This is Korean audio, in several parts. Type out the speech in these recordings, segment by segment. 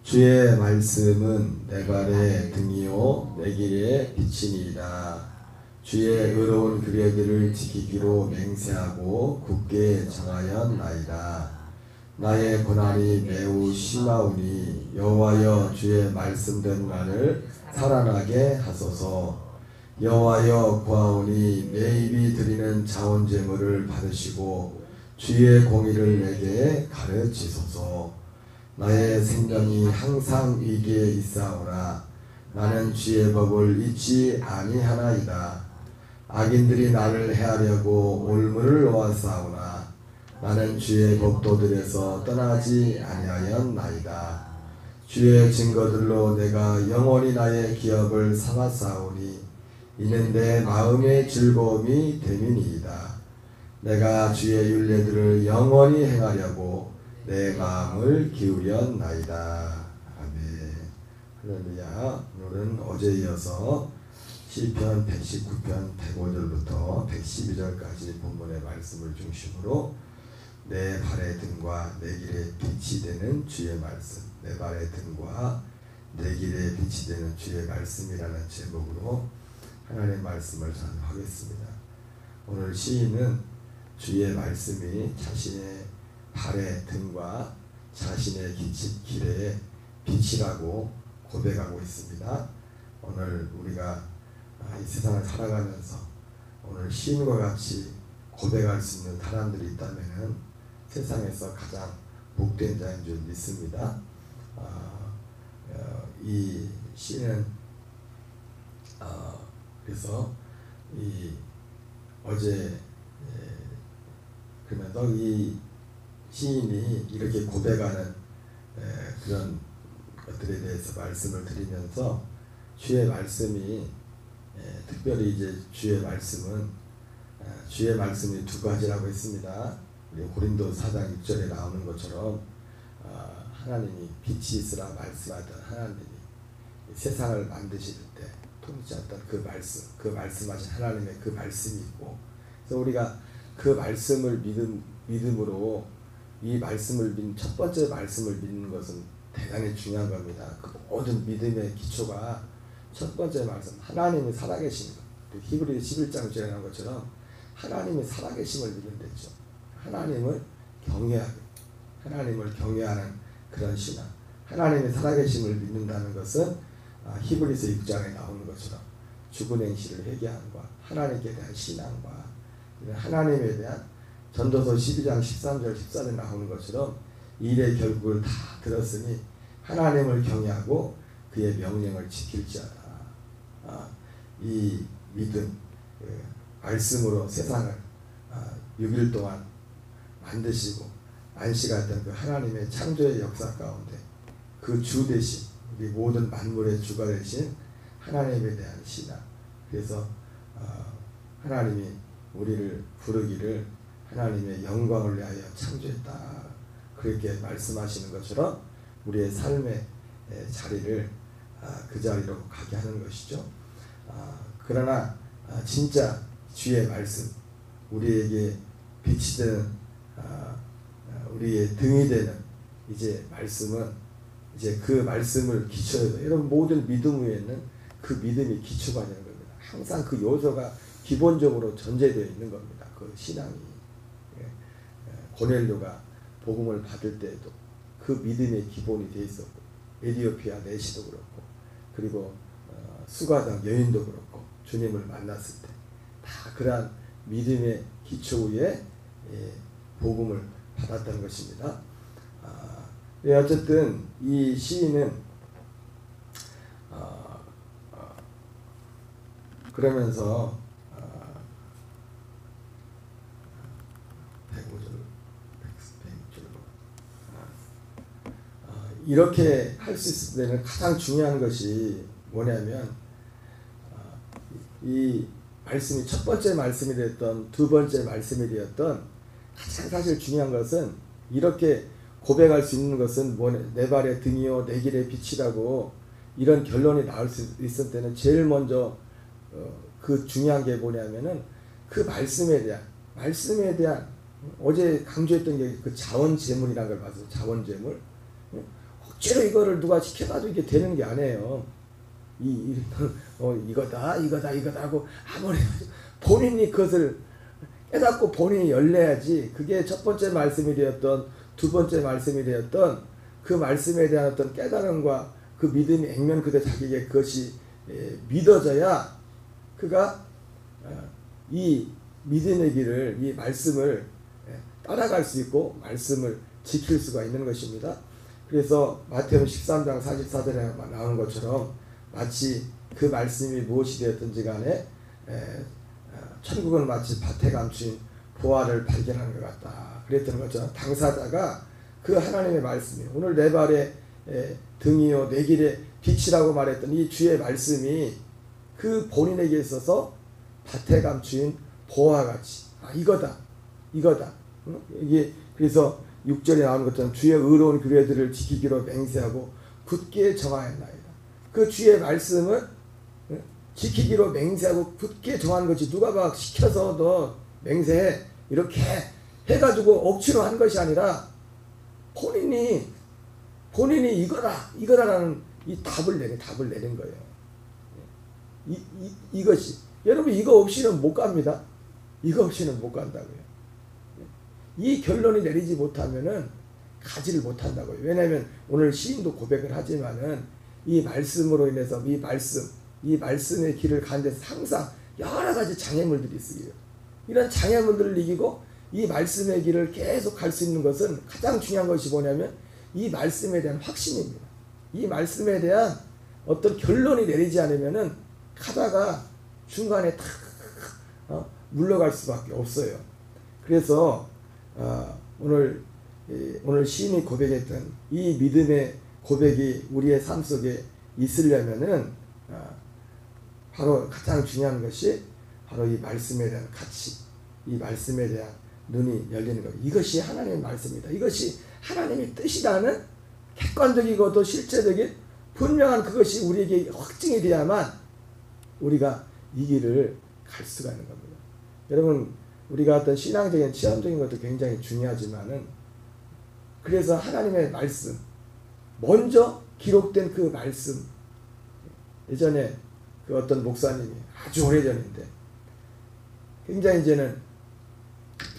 주의 말씀은 내 발의 등이요 내 길의 빛이니이다. 주의 의로운 규례들을 지키기로 맹세하고 굳게 정하였나이다. 나의 고난이 매우 심하오니 여호와여 주의 말씀대로만을 살아나게 하소서. 여호와여 구하오니 내 입이 드리는 자원 제물을 받으시고 주의 공의를 내게 가르치소서. 나의 생명이 항상 위기에 있사오나 나는 주의 법을 잊지 아니하나이다. 악인들이 나를 해하려고 올무를 놓았사오나 나는 주의 법도들에서 떠나지 아니하였나이다. 주의 증거들로 내가 영원히 나의 기업을 삼았사오니 이는 내 마음의 즐거움이 됨이니이다. 내가 주의 율례들을 영원히 행하려고 내 마음을 기울였나이다. 아멘. 할렐루야. 오늘은 어제 이어서 시편 119편 105절부터 112절까지 본문의 말씀을 중심으로 내 발의 등과 내 길의 빛이 되는 주의 말씀, 내 발의 등과 내 길의 빛이 되는 주의 말씀이라는 제목으로 하나님의 말씀을 전하겠습니다. 오늘 시인은 주의 말씀이 자신의 발의 등과 자신의 길의 빛이라고 고백하고 있습니다. 오늘 우리가 이 세상을 살아가면서 오늘 시인과 같이 고백할 수 있는 사람들이 있다면 세상에서 가장 복된 자인 줄 믿습니다. 이 시인은 그래서 이 어제 그러면서 이 시인이 이렇게 고백하는 그런 것들에 대해서 말씀을 드리면서 주의 말씀이 특별히 이제 주의 말씀이 두 가지라고 했습니다. 우리 고린도 4장 6절에 나오는 것처럼 하나님이 빛이 있으라 말씀하던 하나님이 세상을 만드실 때 통치했던 그 말씀하신 하나님의 그 말씀이 있고, 그래서 우리가 그 말씀을 믿음으로 이 말씀을 첫 번째 말씀을 믿는 것은 대단히 중요한 겁니다. 그 모든 믿음의 기초가 첫 번째 말씀, 하나님이 살아계신 것. 히브리서 11장 6절에 나온 것처럼 하나님이 살아계심을 믿는 데죠. 하나님을 경외하는 그런 신앙. 하나님이 살아계심을 믿는다는 것은 히브리서 6장에 나오는 것처럼 죽은 행실을 회개함과 하나님께 대한 신앙과 하나님에 대한 전도서 12장 13절 14절에 나오는 것처럼 일의 결국을 다 들었으니 하나님을 경외하고 그의 명령을 지킬지어다. 이 믿음, 말씀으로 세상을 6일 동안 만드시고 안식하였던 그 하나님의 창조의 역사 가운데 그 주 대신 우리 모든 만물의 주가 되신 하나님에 대한 신앙. 그래서 하나님이 우리를 부르기를 하나님의 영광을 위하여 창조했다. 그렇게 말씀하시는 것처럼 우리의 삶의 자리를 그 자리로 가게 하는 것이죠. 그러나 진짜 주의 말씀, 우리에게 빛이 되는 우리의 등이 되는 이제 말씀은 이제 그 말씀을 기초로 이런 모든 믿음 위에는 그 믿음이 기초가 되는 겁니다. 항상 그 요소가 기본적으로 전제되어 있는 겁니다. 그 신앙이. 고넬료가 복음을 받을 때에도 그 믿음의 기본이 되어 있었고, 에디오피아 내시도 그렇고, 그리고 수가당 여인도 그렇고 주님을 만났을 때 다 그러한 믿음의 기초 위에 복음을 받았다는 것입니다. 어쨌든 이 시인은 그러면서 105절 이렇게 할 수 있을 때는 가장 중요한 것이 뭐냐면 이 말씀이 첫 번째 말씀이 되었던 두 번째 말씀이 되었던 가장 사실 중요한 것은 이렇게 고백할 수 있는 것은 내 발의 등이요 내 길의 빛이라고 이런 결론이 나올 수 있을 때는 제일 먼저 그 중요한 게 뭐냐면은 그 말씀에 대한 어제 강조했던 게 그 자원 제물이라는 걸 봐서 자원 제물 억지로 이거를 누가 시켜가지고 이게 되는 게 아니에요. 이거다 하고 아무리 본인이 그것을 깨닫고 본인이 열려야지. 그게 첫 번째 말씀이 되었던, 두 번째 말씀이 되었던 그 말씀에 대한 어떤 깨달음과 그 믿음이 액면 그대 자기에게 그것이 믿어져야 그가 이 믿음의 길을, 이 말씀을 따라갈 수 있고 말씀을 지킬 수가 있는 것입니다. 그래서 마태복음 13장 44절에 나오는 것처럼 마치 그 말씀이 무엇이 되었든지 간에 천국은 마치 밭에 감춘 보화를 발견하는 것 같다. 그랬던 것처럼 당사자가 그 하나님의 말씀이, 오늘 내 발의 등이요 내 길의 빛이라고 말했던 이 주의 말씀이 그 본인에게 있어서 밭에 감춘 보화같이 이거다. 이게 그래서 6절에 나오는 것처럼 주의 의로운 규례들을 지키기로 맹세하고 굳게 정하였나이다. 그 주의 말씀을 지키기로 맹세하고 굳게 정한 것이 누가 막 시켜서 너 맹세해 이렇게 해가지고 억지로 한 것이 아니라 본인이 이거다라는 이 답을 내는 거예요. 이것이 여러분 이거 없이는 못 갑니다. 이거 없이는 못 간다고요. 이 결론이 내리지 못하면은 가지를 못한다고요. 왜냐하면 오늘 시인도 고백을 하지만은 이 말씀으로 인해서 이 말씀의 길을 가는 데서 항상 여러 가지 장애물들이 있어요. 이런 장애물들을 이기고 이 말씀의 길을 계속 갈 수 있는 것은 가장 중요한 것이 뭐냐면 이 말씀에 대한 확신입니다. 이 말씀에 대한 어떤 결론이 내리지 않으면은 가다가 중간에 탁 물러갈 수밖에 없어요. 그래서 오늘 시인이 고백했던 이 믿음의 고백이 우리의 삶 속에 있으려면은 바로 가장 중요한 것이 바로 이 말씀에 대한 가치, 이 말씀에 대한 눈이 열리는 것. 이것이 하나님의 말씀입니다. 이것이 하나님의 뜻이라는 객관적이고도 실제적인 분명한 그것이 우리에게 확증이 돼야만 우리가 이 길을 갈 수가 있는 겁니다. 여러분, 우리가 어떤 신앙적인 체험적인 것도 굉장히 중요하지만은 그래서 하나님의 말씀, 먼저 기록된 그 말씀, 예전에 그 어떤 목사님이 아주 오래전인데 굉장히 이제는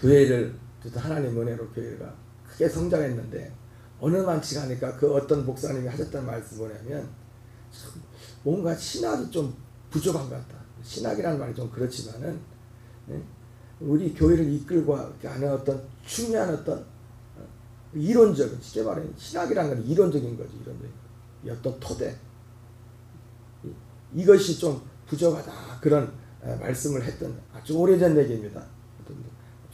교회를 하나님 은혜로 교회가 크게 성장했는데 어느 만치 가니까 그 어떤 목사님이 하셨던 말씀 뭐냐면 뭔가 신학이 좀 부족한 것 같다. 신학이라는 말이 좀 그렇지만은 우리 교회를 이끌고 가는 어떤 중요한 어떤 이론적인, 쉽게 말하면 신학이라는 건 이론적인 거지. 이 어떤 토대, 이것이 좀 부족하다. 그런 말씀을 했던 아주 오래전 얘기입니다.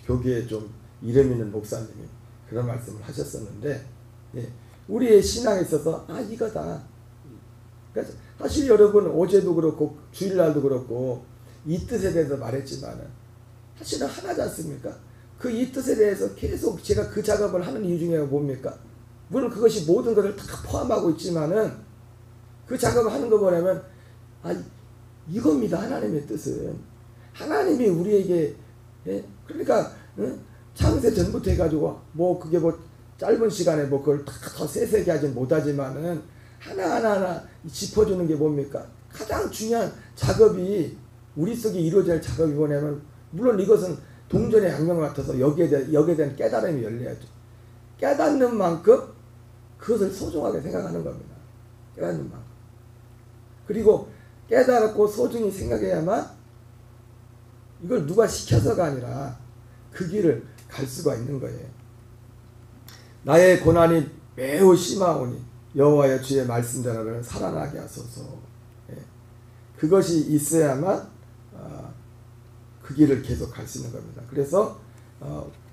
교계에 좀 이름 있는 목사님이 그런 말씀을 하셨었는데 우리의 신앙에 있어서 이거다. 그래서 사실 여러분 어제도 그렇고 주일날도 그렇고 이 뜻에 대해서 말했지만은 사실은 하나지 않습니까? 그 이 뜻에 대해서 계속 제가 그 작업을 하는 이유 중에 뭡니까? 물론 그것이 모든 것을 다 포함하고 있지만은 그 작업을 하는 거 뭐냐면 이겁니다. 하나님의 뜻은 하나님이 우리에게 그러니까 창세 전부터 해가지고 그게 짧은 시간에 그걸 더 세세하게 하진 못하지만은 하나하나 짚어주는 게 뭡니까? 가장 중요한 작업이 우리 속에 이루어져야 할 작업이 뭐냐면 물론 이것은 동전의 양면 같아서 여기에 대한 깨달음이 열려야죠. 깨닫는 만큼 그것을 소중하게 생각하는 겁니다. 깨닫는 만큼. 그리고 깨달았고 소중히 생각해야만 이걸 누가 시켜서가 아니라 그 길을 갈 수가 있는 거예요. 나의 고난이 매우 심하오니 여호와의 주의 말씀대로를 살아나게 하소서. 그것이 있어야만 그 길을 계속 갈 수 있는 겁니다. 그래서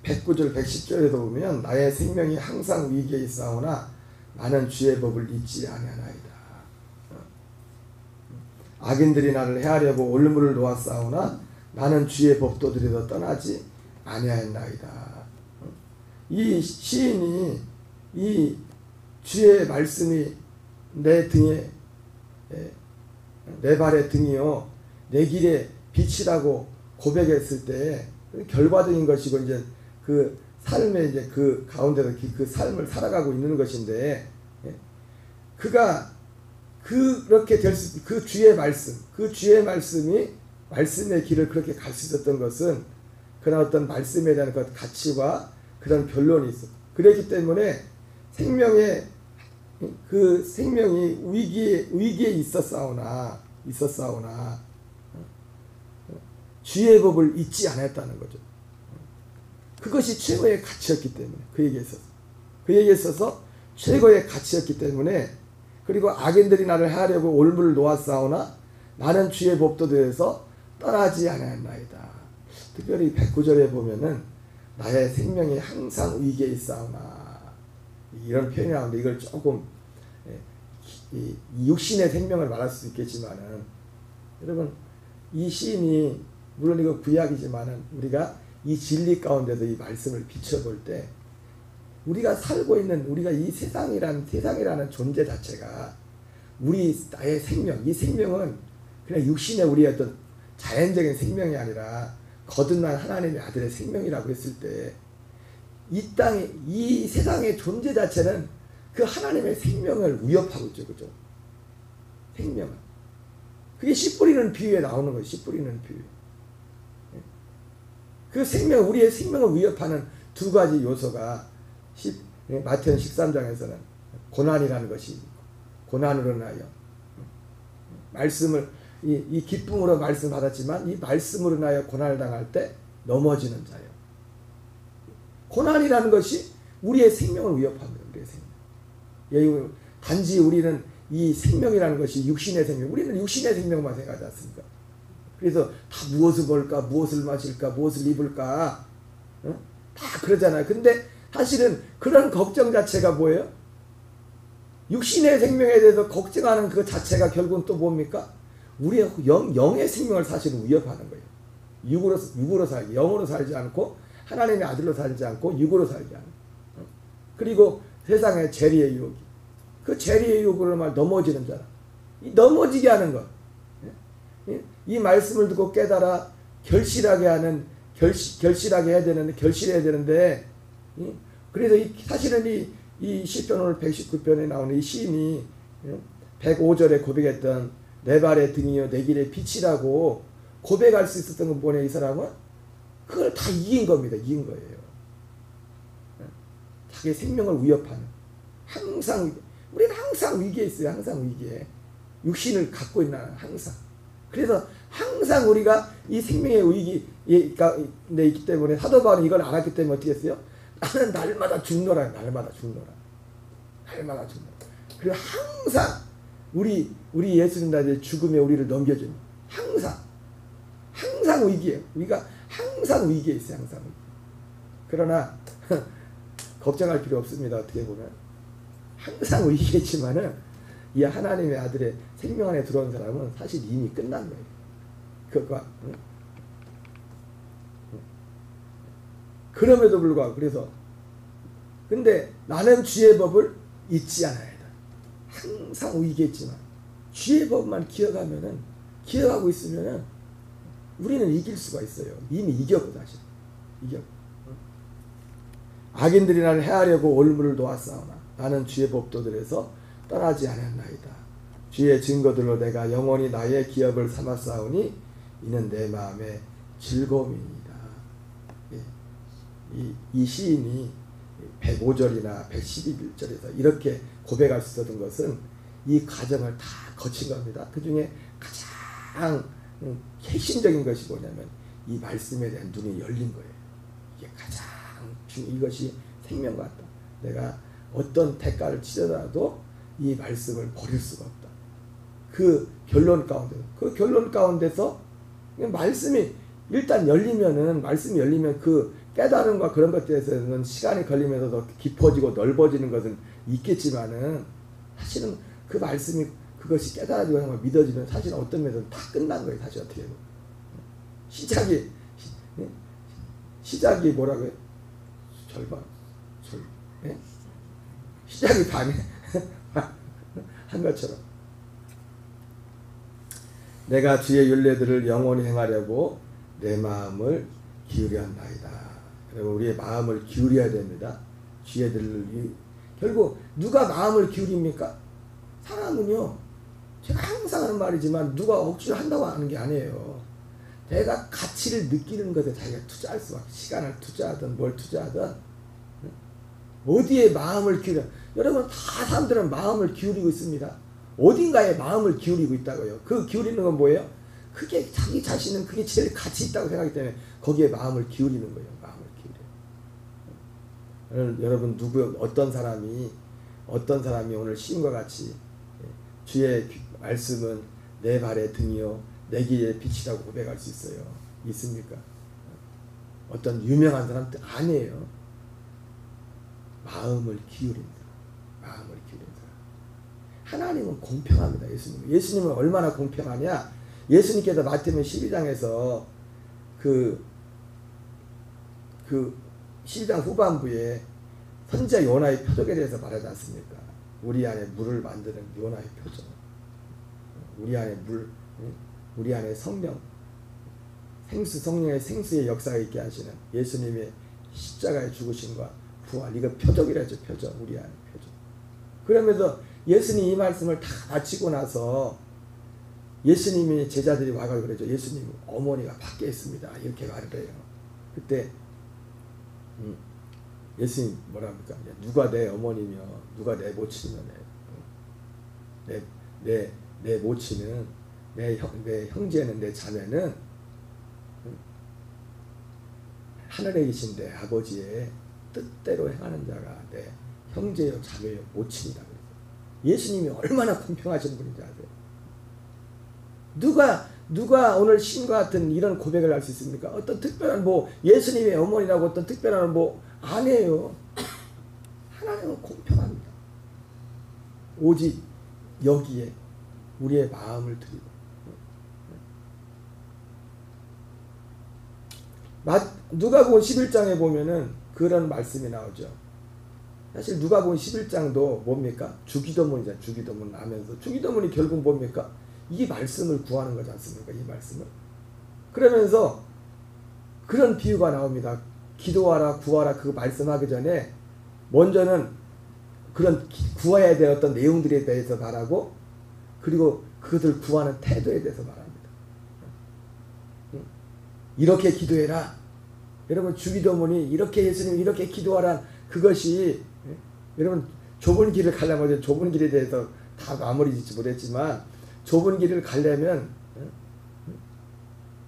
109절 110절에도 보면 나의 생명이 항상 위기에 있사오나 나는 주의 법을 잊지 아니하나이다. 악인들이 나를 해하려고 올무를 놓았사오나 나는 주의 법도들에서 떠나지 아니하였나이다. 이 시인이 이 주의 말씀이 내 등에 내 발의 등이요 내 길의 빛이라고 고백했을 때 결과적인 것이고 이제 그 삶의 이제 그 가운데서 그 삶을 살아가고 있는 것인데 그가 그렇게 될 수, 그 주의 말씀, 그 주의 말씀이 말씀의 길을 그렇게 갈 수 있었던 것은 그런 어떤 말씀에 대한 것 가치와 그런 결론이 있어. 그렇기 때문에 생명의 그 생명이 위기에 있었사오나 주의 법을 잊지 않았다는 거죠. 그것이 최고의 가치였기 때문에 그에게 있어서 최고의 가치였기 때문에 그리고 악인들이 나를 해하려고 올무를 놓았사오나 나는 주의 법도에서 떠나지 아니하나이다. 특별히 109절에 보면은 나의 생명이 항상 위기에 있사오나 이런 표현이 나오는데 이걸 조금 이 육신의 생명을 말할 수 있겠지만은 여러분 이 시인이 물론 이거 구약이지만은 우리가 이 진리 가운데서 이 말씀을 비춰볼 때 우리가 살고 있는 우리가 이 세상이라는 존재 자체가 나의 생명, 이 생명은 그냥 육신의 우리의 어떤 자연적인 생명이 아니라 거듭난 하나님의 아들의 생명이라고 했을 때 이 세상의 존재 자체는 그 하나님의 생명을 위협하고 있죠. 그죠? 생명은. 그게 씨 뿌리는 비유에 나오는 거예요. 씨 뿌리는 비유. 그 생명, 우리의 생명을 위협하는 두 가지 요소가 마태복음 13장에서는 고난이라는 것이 있고, 고난으로 인하여 말씀을 이 기쁨으로 말씀 받았지만 이 말씀으로 인하여 고난을 당할 때 넘어지는 자요. 고난이라는 것이 우리의 생명을 위협합니다. 우리의 생명. 단지 우리는 이 생명이라는 것이 육신의 생명, 우리는 육신의 생명만 생각하지 않습니까? 그래서 다 무엇을 먹을까, 무엇을 마실까, 무엇을 입을까, 다 그러잖아요. 근데 사실은 그런 걱정 자체가 뭐예요? 육신의 생명에 대해서 걱정하는 그 자체가 결국은 또 뭡니까? 우리의 영의 생명을 사실은 위협하는 거예요. 육으로 살기, 영으로 살지 않고 하나님의 아들로 살지 않고 육으로 살지 않고. 그리고 세상의 재리의 유혹, 그 재리의 유혹으로 말 넘어지는 자라. 이 넘어지게 하는 것. 이 말씀을 듣고 깨달아 결실하게 해야 되는데, 그래서 사실은 이 시편 오늘 119편에 나오는 이 시인이 105절에 고백했던 내 발의 등이요 내 길의 빛이라고 고백할 수 있었던 건 뭐냐, 이 사람은? 그걸 다 이긴 겁니다. 이긴 거예요. 자기 생명을 위협하는. 우리는 항상 위기에 있어요. 항상 위기에. 육신을 갖고 있는 항상. 그래서 항상 우리가 이 생명의 위기가 있기 때문에 사도 바울은 이걸 알았기 때문에 어떻게 했어요? 나는 날마다 죽노라. 그리고 항상 우리 예수님 나라의 죽음에 우리를 넘겨주는 항상 위기예요. 우리가 항상 위기에 있어요. 항상 위기. 그러나 걱정할 필요 없습니다. 어떻게 보면 항상 위기겠지만은 이 하나님의 아들의 생명 안에 들어온 사람은 사실 이미 끝난 거예요. 그것과 그럼에도 불구하고 그래서 근데 나는 주의 법을 잊지 않아야 돼. 항상 위기겠지만 주의 법만 기억하고 있으면은 우리는 이길 수가 있어요. 이미 이겼고 사실 이겼고. 악인들이 나를 해하려고 올무를 놓았사오나 나는 주의 법도들에서 떠나지 않았나이다. 주의 증거들로 내가 영원히 나의 기업을 삼았사오니 이는 내 마음의 즐거움이니이다. 이 시인이 105절이나 112절에서 이렇게 고백할 수 있었던 것은 이 과정을 다 거친 겁니다. 그 중에 가장 핵심적인 것이 뭐냐면 이 말씀에 대한 눈이 열린 거예요. 이게 가장 이것이 생명 같다. 내가 어떤 대가를 치더라도 이 말씀을 버릴 수가 없다. 그 결론 가운데서 말씀이 일단 말씀이 열리면 그 깨달음과 그런 것들에서는 시간이 걸리면서 더 깊어지고 넓어지는 것은 있겠지만은 사실은 그 말씀이 그것이 깨달아지고 정말 믿어지면 사실은 어떤 면에서는 다 끝난 거예요. 사실 어떻게 보면 시작이 뭐라고 해요? 시작이 반에 한 것처럼 내가 주의 율례들을 영원히 행하려고 내 마음을 기울였나이다. 그리고 우리의 마음을 기울여야 됩니다. 주의들을 결국 누가 마음을 기울입니까? 사람은요, 제가 항상 하는 말이지만 누가 억지로 한다고 하는 게 아니에요. 내가 가치를 느끼는 것에 자기가 투자할 수밖에, 시간을 투자하든 뭘 투자하든 어디에 마음을 기울여. 여러분 다 사람들은 마음을 기울이고 있습니다. 어딘가에 마음을 기울이고 있다고요. 그 기울이는 건 뭐예요? 그게 자기 자신은 그게 제일 가치 있다고 생각하기 때문에 거기에 마음을 기울이는 거예요. 마음을 기울여. 여러분 어떤 사람이 오늘 시인과 같이 주의 말씀은 내 발의 등이요 내 길의 빛이라고 고백할 수 있어요? 있습니까? 어떤 유명한 사람 아니에요. 마음을 기울인 사람. 마음을 기울인 사람. 하나님은 공평합니다. 예수님은 얼마나 공평하냐? 예수님께서 마태복음 12장에서 그 12장 후반부에 선지자 요나의 표적에 대해서 말하지 않습니까? 우리 안에 물을 만드는 요나의 표적. 우리 안에 우리 안에 성령, 성령의 생수의 역사가 있게 하시는 예수님의 십자가의 죽으심과 부활, 이거 표적이라죠. 표적. 우리 안에 표적. 그러면서 예수님 이 말씀을 다 마치고 나서 예수님이 제자들이 와가지고 그러죠. 예수님 어머니가 밖에 있습니다. 이렇게 말을 해요. 그때 예수님 뭐라 합니까? 누가 내 어머니며 누가 내 모친이며 내 모친은 내 형제는 내 자매는 하늘에 계신 내 아버지의 뜻대로 행하는 자가 내 형제요 자매요 모친이다. 예수님이 얼마나 공평하신 분인지 아세요? 누가 오늘 신과 같은 이런 고백을 할 수 있습니까? 어떤 특별한 예수님의 어머니라고 어떤 특별한 아니에요. 하나님은 공평합니다. 오직 여기에 우리의 마음을 드리고 누가복음 11장에 보면은 그런 말씀이 나오죠. 사실 누가복음 11장도 뭡니까? 주기도문이잖아요. 주기도문 하면서 주기도문이 결국 뭡니까? 이 말씀을 구하는 거지 않습니까? 이 말씀을. 그러면서 그런 비유가 나옵니다. 기도하라 구하라 그 말씀하기 전에 먼저는 그런 구해야 될 어떤 내용들에 대해서 말하고 그리고 그것을 구하는 태도에 대해서 말합니다. 이렇게 기도해라. 여러분 주기도문이 이렇게 예수님 이렇게 기도하라. 그것이 여러분 좁은 길을 가려면 좁은 길에 대해서 다 마무리 짓지 못했지만 좁은 길을 가려면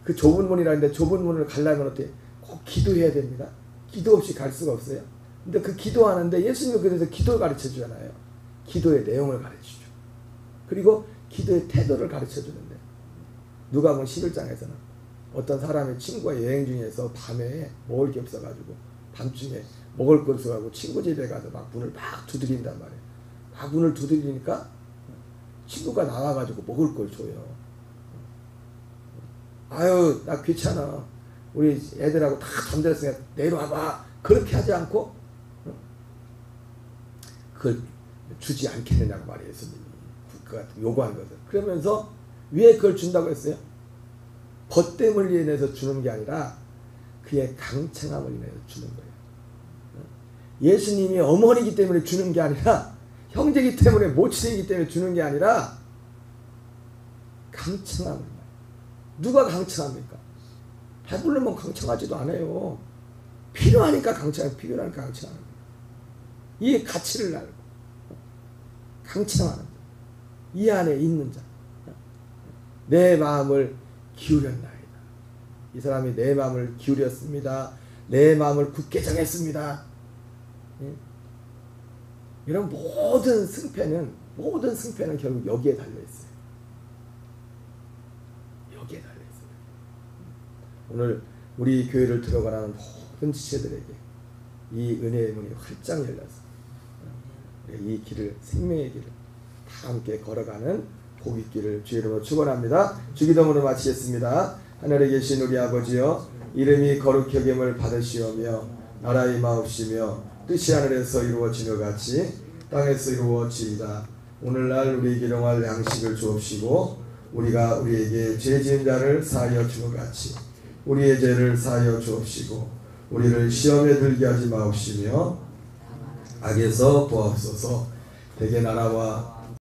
그 좁은 문이라는데 좁은 문을 가려면 어떻게 꼭 기도해야 됩니다. 기도 없이 갈 수가 없어요. 근데 그 기도하는데 예수님이 그래서 기도를 가르쳐 주잖아요. 기도의 내용을 가르쳐 주죠. 그리고 기도의 태도를 가르쳐 주는데 누가복음 11장에서는 어떤 사람의 친구가 여행 중에서 밤에 먹을 게 없어가지고 밤중에 먹을 것을 하고 친구 집에 가서 막 문을 막 두드린단 말이에요. 막 문을 두드리니까 친구가 나와가지고 먹을 걸 줘요. 아유 나 귀찮아. 우리 애들하고 다 잠들었으니까 내려와봐. 그렇게 하지 않고 그걸 주지 않겠느냐고 말이에요. 예수님이 요구한 것을. 그러면서 왜 그걸 준다고 했어요? 벗됨을 인해서 주는 게 아니라 그의 강청함을 인해서 주는 거예요. 예수님이 어머니이기 때문에 주는 게 아니라 형제이기 때문에 모친이기 때문에 주는 게 아니라 강청함을. 누가 강청합니까? 배부르면 강청하지도 않아요. 필요하니까 강청하는, 필요하니까 강청하는 거예요. 이 가치를 알고 강청하는 자, 이 안에 있는 자, 내 마음을 기울였나이다. 이 사람이 내 마음을 기울였습니다. 내 마음을 굳게 정했습니다. 이런 모든 승패는 결국 여기에 달려있어요. 여기에 달려있어요. 오늘 우리 교회를 들어가라는 모든 지체들에게 이 은혜의 문이 활짝 열려서 이 길을, 생명의 길을 다 함께 걸어가는 복 있기를 주의 이름으로 축원합니다. 주기도문을 마치겠습니다. 하늘에 계신 우리 아버지여, 이름이 거룩히 여김을 받으시오며 나라의 마옵시며 뜻이 하늘에서 이루어지는 것 같이 땅에서 이루어지이다. 오늘날 우리에게 일용할 양식을 주옵시고 우리가 우리에게 죄 지은 자를 사하여 주는 것 같이 우리의 죄를 사하여 주옵시고 우리를 시험에 들게 하지 마옵시며 악에서 구하옵소서. 대개 나라와